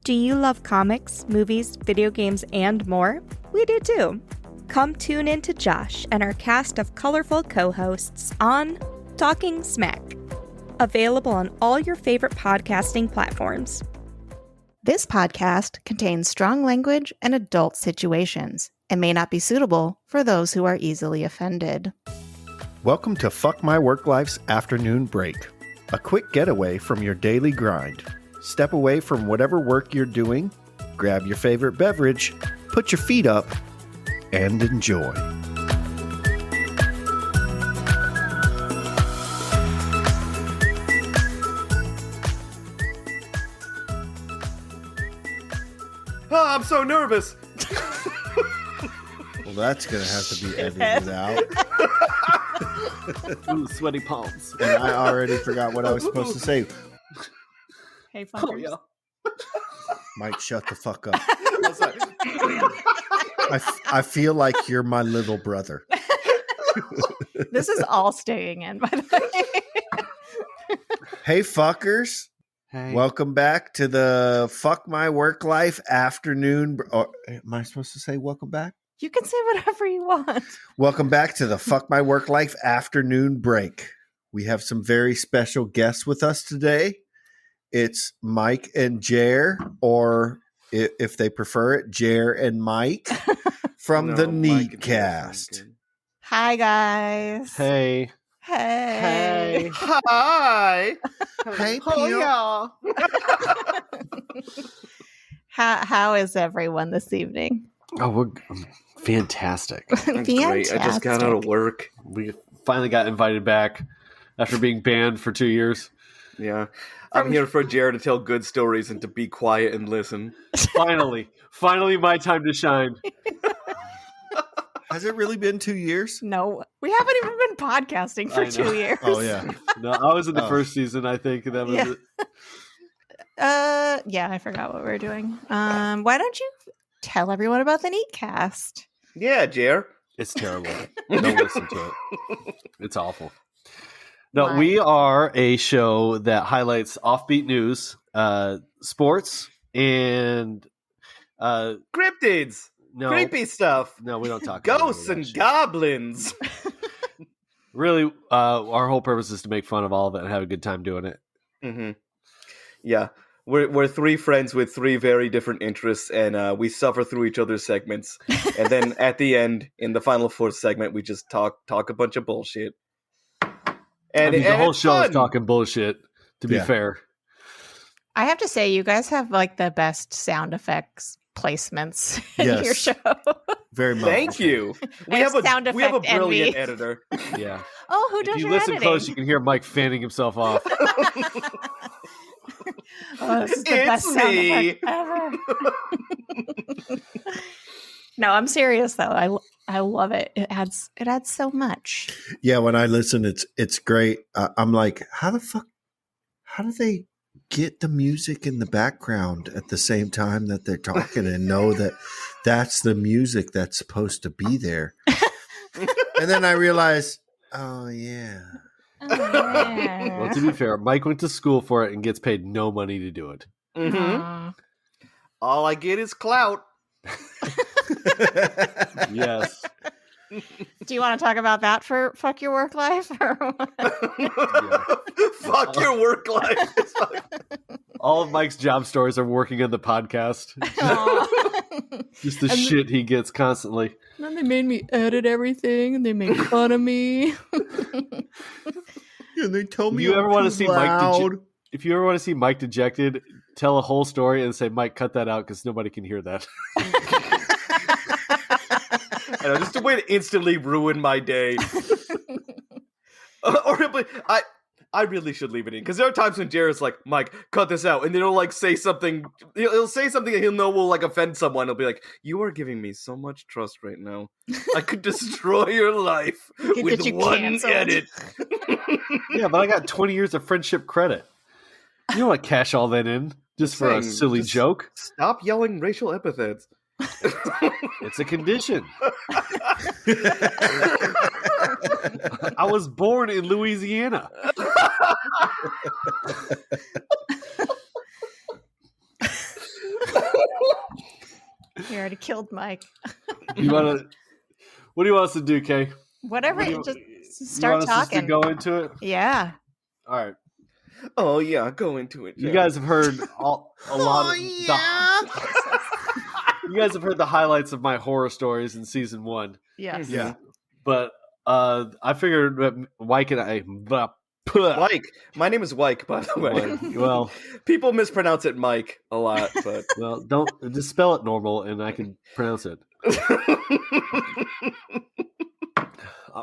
Do you love comics, movies, video games, and more? We do too. Come tune in to Josh and our cast of colorful co-hosts on Talking Smack. Available on all your favorite podcasting platforms. This podcast contains strong language and adult situations and may not be suitable for those who are easily offended. Welcome to Fuck My Work Life's Afternoon Break, a quick getaway from your daily grind. Step away from whatever work you're doing, grab your favorite beverage, put your feet up, and enjoy. Oh, I'm so nervous. Well, that's going to have to be edited out. Ooh, sweaty palms. And I already forgot what I was supposed to say. Hey, fuckers. Oh, yeah. Mike, shut the fuck up. I feel like you're my little brother. This is all staying in, by the way. Hey, fuckers. Hey. Welcome back to the Fuck My Work Life Afternoon. Or, am I supposed to say welcome back? You can say whatever you want. Welcome back to the Fuck My Work Life Afternoon Break. We have some very special guests with us today. It's Mike and Jer, or if they prefer it, Jer and Mike from the Neatcast. Hi, guys. Hey. Hey. Hi. Hey, Oh, yeah. How is everyone this evening? Oh, we're fantastic. Great. I just got out of work. We finally got invited back after being banned for 2 years. Yeah. I'm here for Jared to tell good stories and to be quiet and listen. Finally my time to shine. Has it really been 2 years? No, we haven't even been podcasting for I know. 2 years. Oh, yeah. No, I was in the first season, I think. That was Yeah. it. Yeah, I forgot what we were doing. Why don't you tell everyone about the Neatcast? Yeah, Jared. It's terrible. Don't listen to it. It's awful. No, Why? we are a show that highlights offbeat news, sports, and Cryptids. no, Creepy stuff. no, we don't talk about Ghosts any and of that shit. goblins. Really, our whole purpose is to make fun of all of it and have a good time doing it. Mm-hmm. Yeah. We're three friends with three very different interests, and we suffer through each other's segments. And then at the end, in the final fourth segment, we just talk a bunch of bullshit. And, I mean, the and whole it's show is fun. talking bullshit, to be Yeah. fair. I have to say, you guys have like the best sound effects placements in your Yes. show. Very much. Thank you. We have have sound a effect brilliant envy. editor. Yeah. Oh, who If does you your listen editing? close, you can hear Mike fanning himself off. Oh, this is the It's best sound me. effect ever. No, I'm serious though. I love it. It adds so much. Yeah, when I listen, it's great. I'm like, how do they get the music in the background at the same time that they're talking and know that that's the music that's supposed to be there? And then I realized, oh yeah. Oh, yeah. Well, to be fair, Mike went to school for it and gets paid no money to do it. Mhm. Aw. All I get is clout. Yes. Do you want to talk about that for Fuck Your Work Life? Or what? Fuck your work life. All of Mike's job stories are working on the podcast. Aw. Just the And shit he gets constantly. Then they made me edit everything, and they made fun of me. And they tell me You ever I'm want to too see Mike loud. if you ever want to see Mike dejected, tell a whole story and say, Mike, cut that out because nobody can hear that. I know, just a way to instantly ruin my day. Or he'll be, I really should leave it in, because there are times when Jared's like, Mike, cut this out, and then he'll like say something. He'll say something that he'll know will like offend someone. He'll be like, "You are giving me so much trust right now. I could destroy your life Could with get you one canceled." edit." Yeah, but I got 20 years of friendship credit. You don't want to cash all that in just for a Saying, silly just joke. Stop yelling racial epithets. It's a condition. I was born in Louisiana. You already killed Mike. You want to? What do you want us to do, Kay? Whatever. What do you- Just you start want us just talking. to go into it. Yeah. All right. Oh yeah, go into it. You Jared. guys have heard a lot of you guys have heard the highlights of my horror stories in season 1. Yes. Yeah. But I figured that Mike and I. Wyke. My name is Wyke, by the way. Well, People mispronounce it Mike a lot, but well, don't just spell it normal, and I can pronounce it.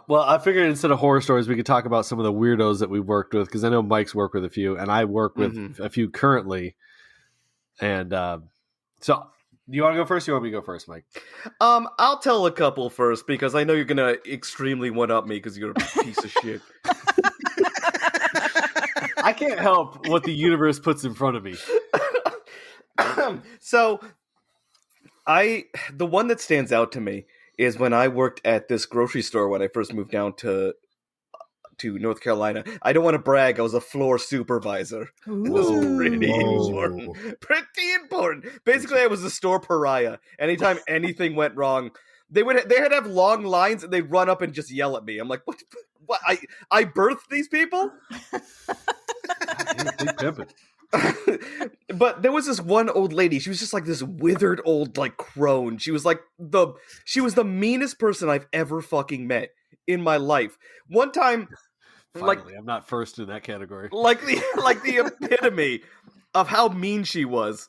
Well, I figured instead of horror stories, we could talk about some of the weirdos that we worked with, because I know Mike's worked with a few, and I work with a few currently. And so, do you want to go first? Or you want me to go first, Mike? I'll tell a couple first because I know you're gonna extremely one up me because you're a piece of shit. I can't help what the universe puts in front of me. So, the one that stands out to me is when I worked at this grocery store when I first moved down to North Carolina. I don't want to brag. I was a floor supervisor. It was pretty important. Pretty important. Basically, I was a store pariah. Anytime anything went wrong, they had to have long lines and they'd run up and just yell at me. I'm like, what? I birthed these people? Big pimpin'. But there was this one old lady. She was just like this withered old like crone. She was like the meanest person I've ever fucking met in my life. One time, Finally, I'm not first in that category. like the epitome of how mean she was.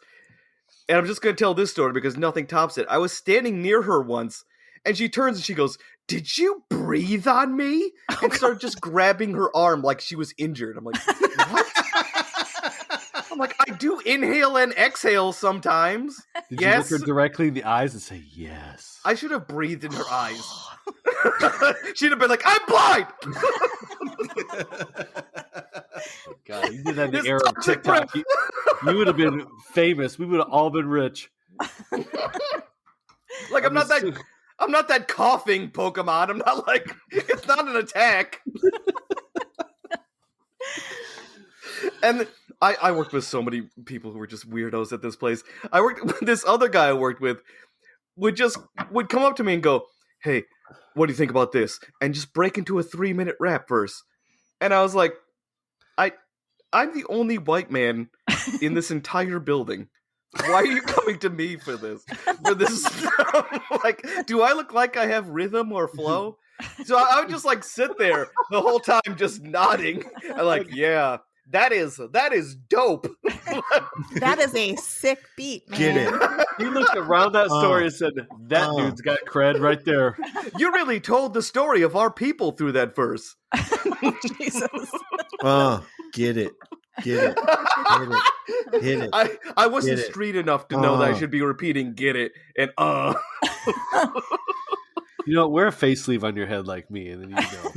And I'm just gonna tell this story because nothing tops it. I was standing near her once, and she turns and she goes, "Did you breathe on me?" And started just grabbing her arm like she was injured. I'm like, what? I'm like, I do inhale and exhale sometimes. Did Yes. you look her directly in the eyes and say yes? I should have breathed in her eyes. She'd have been like, I'm blind! God, you did that in This the era of toxic TikTok. breath. You would have been famous. We would have all been rich. Like, I'm not that coughing Pokemon. I'm not like, it's not an attack. And I worked with so many people who were just weirdos at this place. I worked with this other guy I worked with would come up to me and go, "Hey, what do you think about this?" And just break into a 3-minute rap verse. And I was like, I'm the only white man in this entire building. Why are you coming to me for this? Like, do I look like I have rhythm or flow? So I would just like sit there the whole time just nodding. And like, yeah, that is dope. That is a sick beat, man. Get it. He looked around that story and said, that dude's got cred right there. You really told the story of our people through that verse. Jesus. Get it. Get it. Get it. Hit it. I wasn't Get it. street enough to know that I should be repeating "get it" and You know, wear a face sleeve on your head like me, and then you know.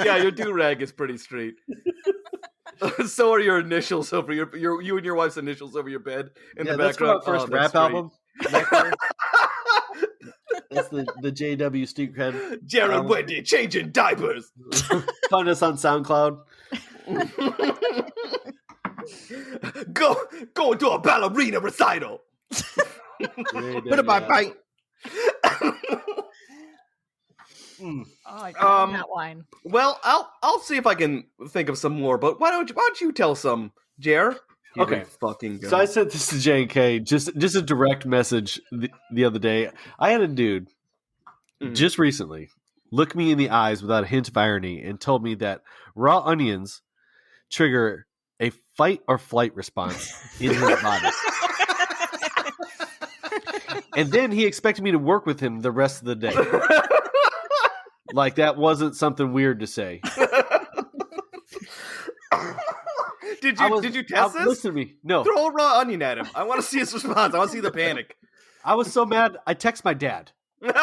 Yeah, your do-rag is pretty street. So are your initials over you and your wife's initials over your bed in the That's background. from our first That's rap street. album. That's the JW Street cred. Jared Wendy changing diapers. Find us on SoundCloud. Go into a ballerina recital. Bit about bite. Oh, I got that line. Well, I'll see if I can think of some more. But why don't you tell some, Jer? Okay. Fucking go. So I sent this to J&K, just a direct message the other day. I had a dude just recently look me in the eyes without a hint of irony and told me that raw onions trigger a fight or flight response in his body. And then he expected me to work with him the rest of the day. Like that wasn't something weird to say. Did you test this? Listen to me. No. Throw a raw onion at him. I want to see his response. I want to see the panic. I was so mad, I text my dad. That's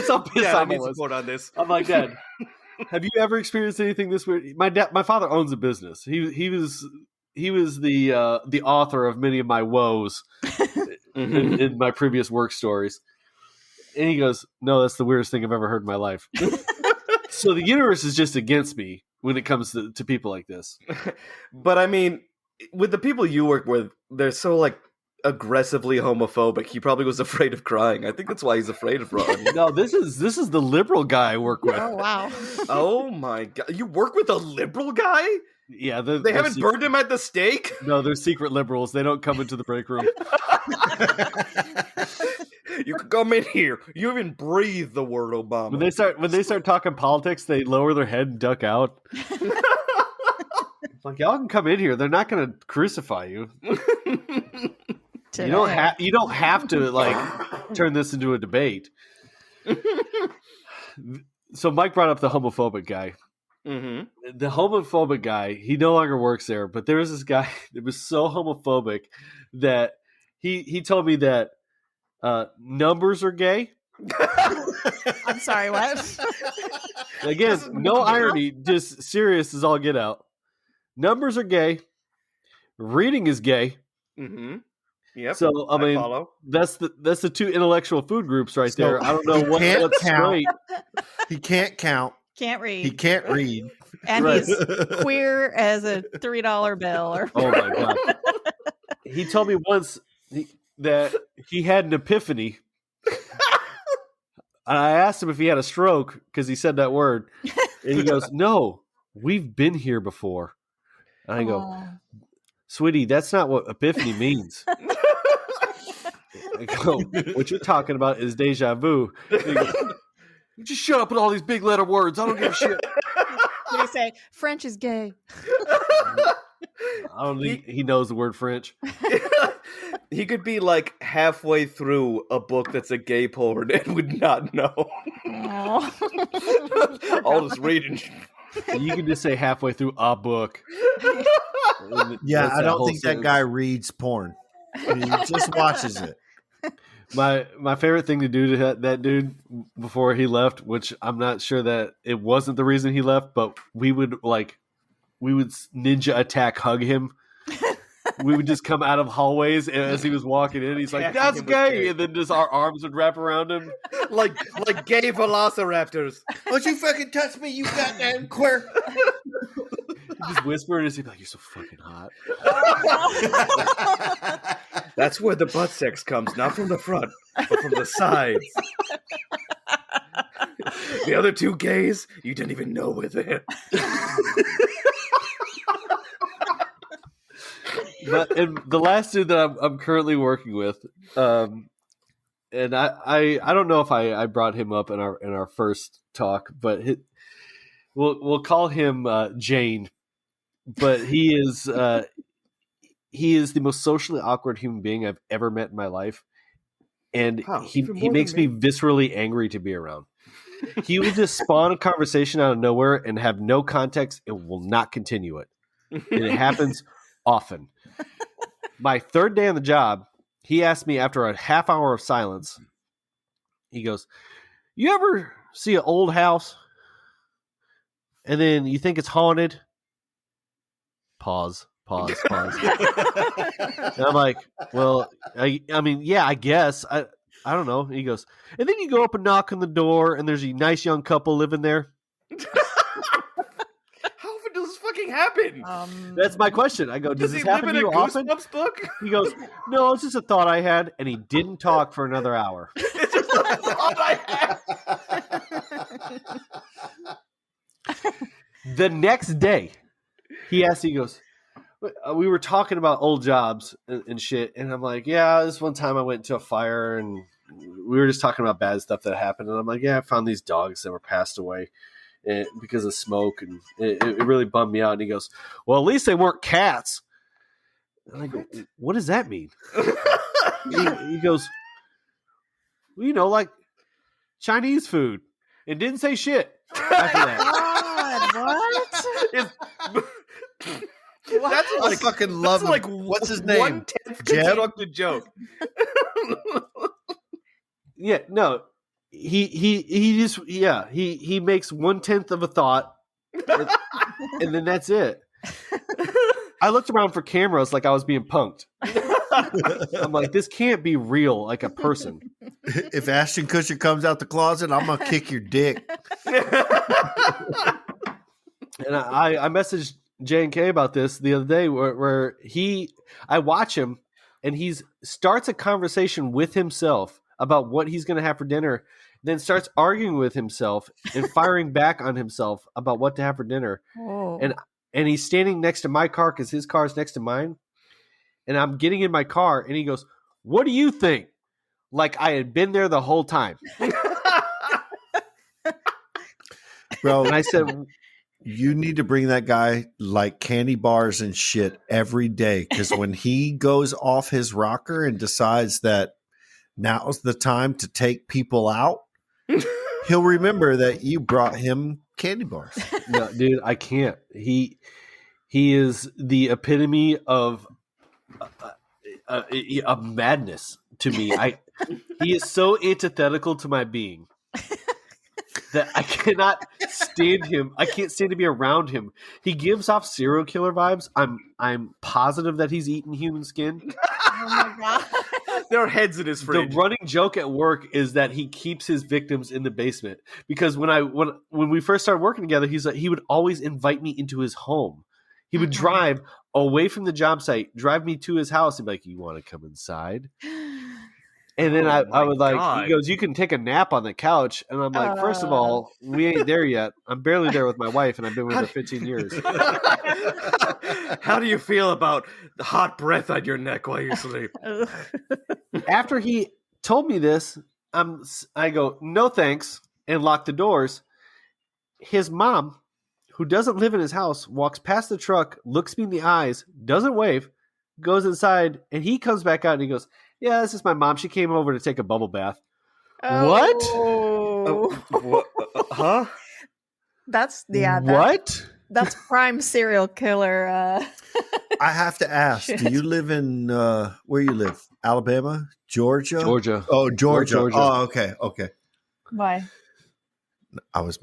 how pissed Dad, I off I need was. support on this. I'm like, Dad, have you ever experienced anything this weird? My father owns a business. He was the author of many of my woes in my previous work stories. And he goes, "No, that's the weirdest thing I've ever heard in my life." So the universe is just against me when it comes to people like this. But I mean, with the people you work with, they're so like aggressively homophobic. He probably was afraid of crying. I think that's why he's afraid of Ron. No, this is the liberal guy I work with. Oh, wow. Oh my god! You work with a liberal guy? Yeah, They haven't burned him at the stake? No, they're secret liberals. They don't come into the break room. You can come in here. You even breathe the word Obama. When they start talking politics, they lower their head and duck out. Like, y'all can come in here. They're not going to crucify you. You don't have to like turn this into a debate. So Mike brought up the homophobic guy. Mm-hmm. The homophobic guy, he no longer works there, but there was this guy that was so homophobic that he told me that numbers are gay. I'm sorry, what? Again, no irony, just serious as all get out. Numbers are gay. Reading is gay. Mm-hmm. Yep. So I mean, follow. That's the two intellectual food groups right there. I don't know what's straight. He can't count. Can't read. He can't read. And he's queer as a $3 bill. Oh my god! He told me once that he had an epiphany. And I asked him if he had a stroke because he said that word, and he goes, "No, we've been here before." And I go, "Sweetie, that's not what epiphany means." I go, "What you're talking about is deja vu." And he goes, "You just shut up with all these big letter words. I don't give a shit." They say French is gay. I don't think he knows the word French. He could be like halfway through a book that's a gay porn and would not know. All this reading. You can just say halfway through a book. Yeah, I don't think that guy reads porn. He just watches it. My favorite thing to do to that dude before he left, which I'm not sure that it wasn't the reason he left, but we would ninja attack hug him. We would just come out of hallways as he was walking in. He's like, "That's gay," and then just our arms would wrap around him like gay velociraptors. Don't you fucking touch me, you goddamn queer. He just whisper and he'd be like, "You're so fucking hot." That's where the butt sex comes, not from the front, but from the sides. The other two gays, you didn't even know were there. And the last dude that I'm currently working with, and I don't know if I brought him up in our first talk, but we'll call him Jane. But he is the most socially awkward human being I've ever met in my life, and he makes me viscerally angry to be around. He will just spawn a conversation out of nowhere and have no context and will not continue it, and it happens often. My third day on the job, he asked me after a half hour of silence, he goes, "You ever see an old house and then you think it's haunted?" Pause. And I'm like, "Well, I mean, yeah, I guess. I don't know." He goes, "And then you go up and knock on the door and there's a nice young couple living there." Happen? That's my question. I go, "Does this happen to you often?" Book? He goes, "No, it's just a thought I had," and he didn't talk for another hour. It's just a thought I had. The next day, he goes, "We were talking about old jobs and shit," and I'm like, "Yeah, this one time I went into a fire and we were just talking about bad stuff that happened," and I'm like, "Yeah, I found these dogs that were passed away because of smoke, and it really bummed me out." And he goes, "Well, at least they weren't cats." And I go, "What does that mean?" he goes, "Well, you know, like Chinese food," and didn't say shit after that. God, what? I fucking love him. Like, what's his name? 1/10 constructed joke. Yeah, no. He makes 1/10 of a thought, and then that's it. I looked around for cameras like I was being punked. I'm like, this can't be real, like a person. If Ashton Kutcher comes out the closet, I'm gonna kick your dick. And I messaged J&K about this the other day, where I watch him, and he starts a conversation with himself about what he's going to have for dinner, then starts arguing with himself and firing back on himself about what to have for dinner. Oh. And he's standing next to my car because his car is next to mine. And I'm getting in my car, and he goes, "What do you think?" Like I had been there the whole time. Bro, And I said, you need to bring that guy like candy bars and shit every day, because when he goes off his rocker and decides that now's the time to take people out, he'll remember that you brought him candy bars. "No, dude, I can't." He is the epitome of a madness to me. He is so antithetical to my being that I cannot stand him. I can't stand to be around him. He gives off serial killer vibes. I'm positive that he's eaten human skin. Oh my god. There are heads in his fridge. The running joke at work is that he keeps his victims in the basement, because when we first started working together, he would always invite me into his home. He would drive away from the job site, drive me to his house, and be like, "You want to come inside?" And then I would like, God. he goes, "You can take a nap on the couch." And I'm like, first of all, we ain't there yet. I'm barely there with my wife, and I've been with her 15 years. How do you feel about the hot breath on your neck while you sleep? After he told me this, I go, "No thanks," and lock the doors. His mom, who doesn't live in his house, walks past the truck, looks me in the eyes, doesn't wave, goes inside, and he comes back out and he goes, "Yeah, this is my mom. She came over to take a bubble bath." What? Oh. Huh? That's What? That's prime serial killer. I have to ask, do you live in where you live? Alabama? Georgia? Georgia. Oh, Georgia. Georgia. Oh, okay. Why? I was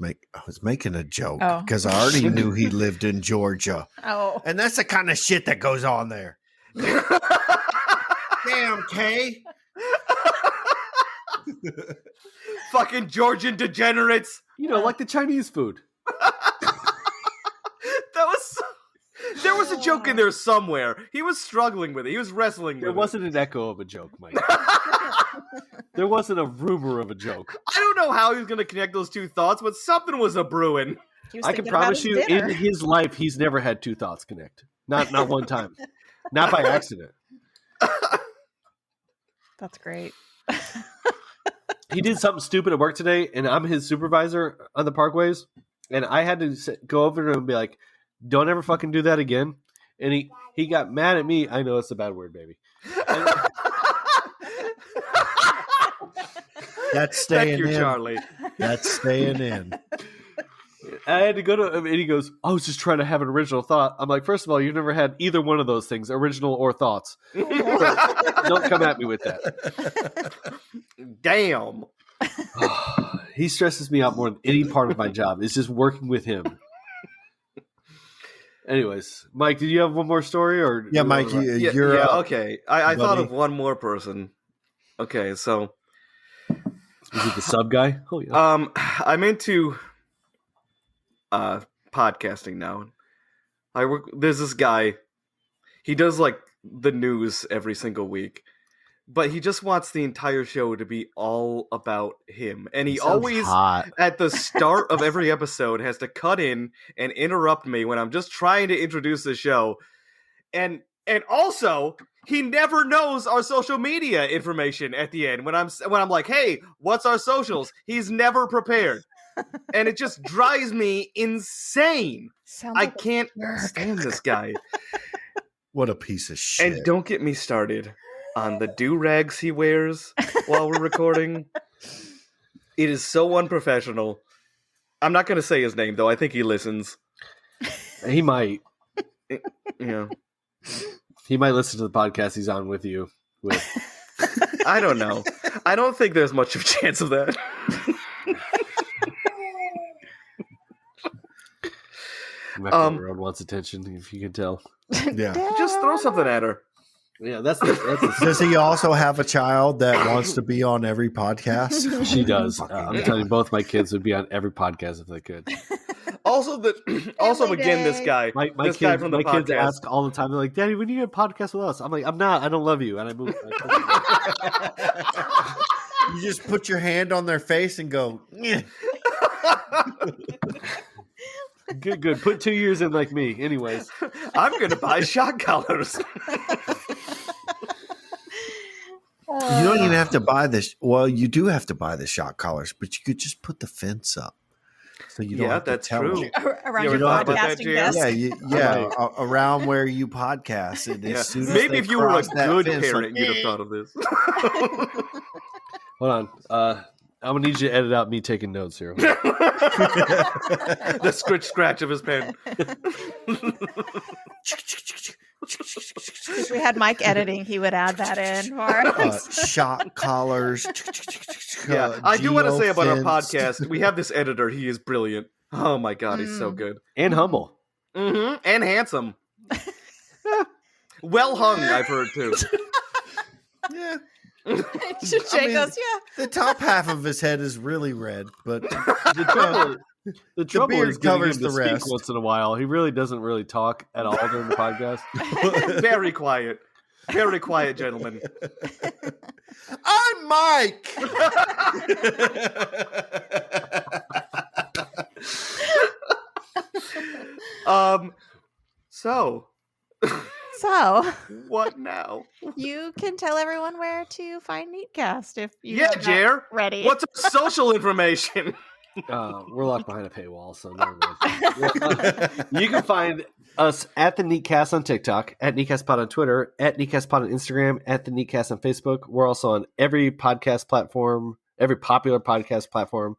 making a joke Oh. because I already knew he lived in Georgia. Oh. And that's the kind of shit that goes on there. Damn, Kay. Fucking Georgian degenerates. Like the Chinese food. There was a joke in there somewhere. He was struggling with it. He was wrestling with There it. wasn't an echo of a joke, Mike. There wasn't a rumor of a joke. I don't know how he was going to connect those two thoughts, but something was a brewing. He was I can thinking about promise his you, dinner. in his life, he's never had two thoughts connect. Not one time. Not by accident. That's great. He did something stupid at work today, and I'm his supervisor on the parkways, and I had to go over to him and be like, "Don't ever fucking do that again." And he got mad at me. I know it's a bad word, baby. That's staying Thank you, in. Charlie. That's staying in. I had to go to him, and he goes, "I was just trying to have an original thought." I'm like, first of all, you've never had either one of those things, original or thoughts. So don't come at me with that. Damn. He stresses me out more than any part of my job. It's just working with him. Anyways, Mike, did you have one more story? Or Yeah, Mike, you're yeah, up. okay. I thought buddy. of one more person. Okay, so is it the sub guy? Oh yeah. I'm into podcasting now. There's this guy. He does like the news every single week, but he just wants the entire show to be all about him. And he always, hot. at the start of every episode, has to cut in and interrupt me when I'm just trying to introduce the show. And also, he never knows our social media information at the end. When I'm like, "Hey, what's our socials?" He's never prepared. And it just drives me insane. Sounds I like a can't jerk. stand this guy. What a piece of shit. And don't get me started on the do-rags he wears while we're recording. It is so unprofessional. I'm not going to say his name, though. I think he listens. He might. Yeah. He might listen to the podcast he's on with you. I don't know. I don't think there's much of a chance of that. The world wants attention, if you can tell. Yeah. Just throw something at her. Yeah, that's Does he also have a child that wants to be on every podcast? She does. I'm telling you, both my kids would be on every podcast if they could. Also, again, this guy, My this kids, guy from the my kids podcast. ask all the time. They're like, "Daddy, when you get a podcast with us?" I'm like, "I'm not. I don't love you." And I move. You just put your hand on their face and go, "Yeah." Good. Put 2 years in like me. Anyways, I'm going to buy shot collars. You don't even have to buy this. Well, you do have to buy the shot collars, but you could just put the fence up. So you don't have to that's tell true. them. Around You your ever thought about that, podcasting Jer? desk. Around where you podcast. And Yeah. as soon as Maybe they if you were a cross that good fence, parent, like, you'd have thought of this. hold on. I'm gonna need you to edit out me taking notes here. The scratch of his pen. If we had Mike editing, he would add that in for us. shot collars. Yeah, I do want to say about our geofence. podcast, we have this editor. He is brilliant. Oh my god, he's so good. And humble. Mm-hmm. And handsome. Well hung, I've heard too. Yeah. Jay goes, yeah. The top half of his head is really red, but The trouble beard is getting covers him to the speak rest. once in a while. He really doesn't really talk at all during the podcast. Very quiet. Very quiet, gentlemen. I'm Mike. So So what now? you can tell everyone where to find Neatcast if you Yeah, are not Jer. ready. What's our social information? We're locked behind a paywall, so never mind. You can find us at the Neatcast on TikTok, at NeatcastPod on Twitter, at NeatcastPod on Instagram, at the Neatcast on Facebook. We're also on every podcast platform, every popular podcast platform.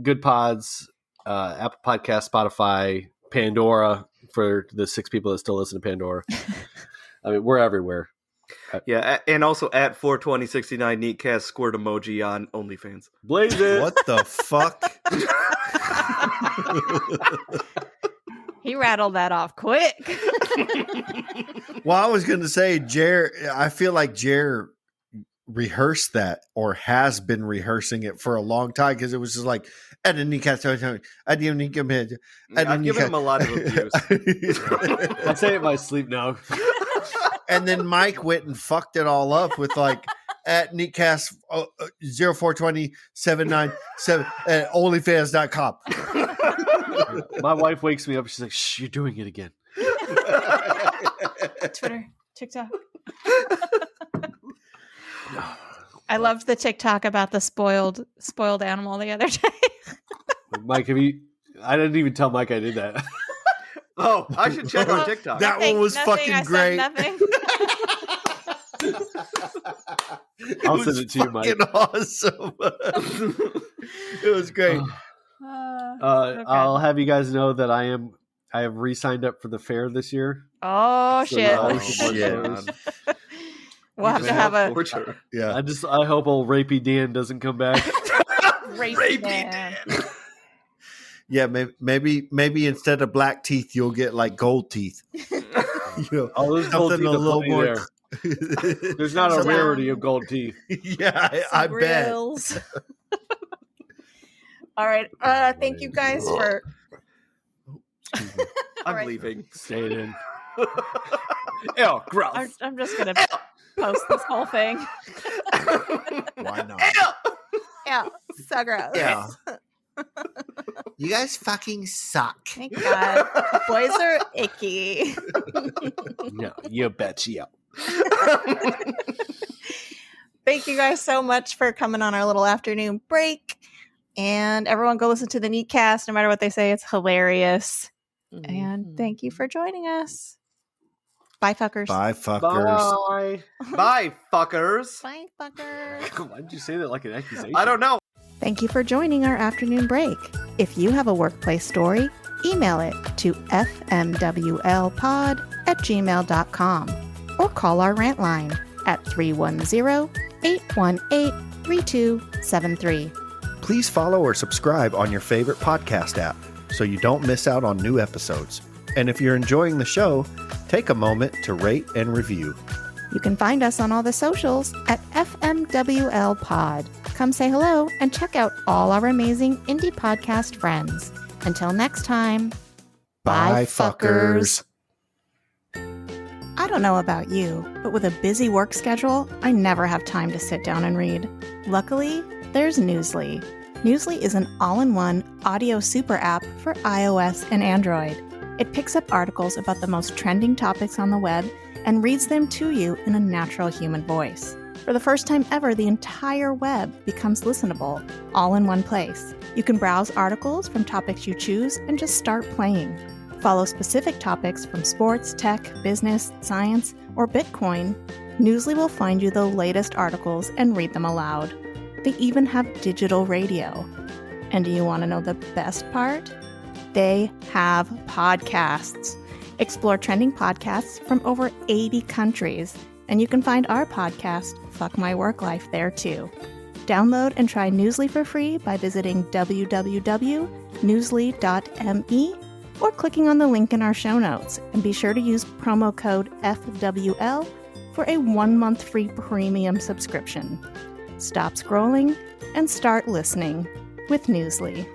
Good Pods, Apple Podcast, Spotify, Pandora, for the 6 people that still listen to Pandora. I mean, we're everywhere. Yeah, and also at 42069 Neatcast squirt emoji on OnlyFans. Blaze it. What the fuck? He rattled that off quick. Well, I was going to say, I feel like Jer rehearsed that or has been rehearsing it for a long time because it was just like, I didn't need I've given him a lot of abuse. I say it in my sleep now. And then Mike went and fucked it all up with like at Neatcast 0420-797 at OnlyFans.com. My wife wakes me up. She's like, "Shh, you're doing it again." Twitter, TikTok. I loved the TikTok about the spoiled animal the other day. Mike, I didn't even tell Mike I did that. Oh, I should check on TikTok. That one was fucking I great. said nothing. I'll send it to you, Mike. Fucking awesome. It was great. Okay. I'll have you guys know that I have re-signed up for the fair this year. Oh So, shit! Oh, shit. God. We'll have to have a torture. Yeah. I hope old Rapey Dan doesn't come back. rapey Dan. Yeah, maybe instead of black teeth, you'll get like gold teeth. You know, Oh, those gold something teeth a are little plenty more. there. There's not a Some- rarity of gold teeth. Yeah, I bet. Grills. All right. Thank you guys for. I'm Right. leaving. Stay in. Ew, gross. I'm just gonna post this whole thing. Why not? Yeah, so gross. Yeah. You guys fucking suck. Thank God. Boys are icky. No, you bet you. Thank you guys so much for coming on our little afternoon break. And everyone go listen to the Neatcast. No matter what they say, it's hilarious. And thank you for joining us. Bye, fuckers. Bye, fuckers. Bye. Bye, fuckers. Bye, fuckers. Why did you say that like an accusation? I don't know. Thank you for joining our afternoon break. If you have a workplace story, email it to fmwlpod@gmail.com or call our rant line at 310-818-3273. Please follow or subscribe on your favorite podcast app so you don't miss out on new episodes. And if you're enjoying the show, take a moment to rate and review. You can find us on all the socials at FMWL Pod. Come say hello and check out all our amazing indie podcast friends. Until next time, Bye, fuckers. I don't know about you, but with a busy work schedule, I never have time to sit down and read. Luckily, there's Newsly. Newsly is an all-in-one audio super app for iOS and Android. It picks up articles about the most trending topics on the web and reads them to you in a natural human voice. For the first time ever, the entire web becomes listenable, all in one place. You can browse articles from topics you choose and just start playing. Follow specific topics from sports, tech, business, science, or Bitcoin. Newsly will find you the latest articles and read them aloud. They even have digital radio. And do you want to know the best part? They have podcasts. Explore trending podcasts from over 80 countries. And you can find our podcast, Fuck My Work Life, there too. Download and try Newsly for free by visiting www.newsly.me or clicking on the link in our show notes. And be sure to use promo code FWL for a 1-month free premium subscription. Stop scrolling and start listening with Newsly.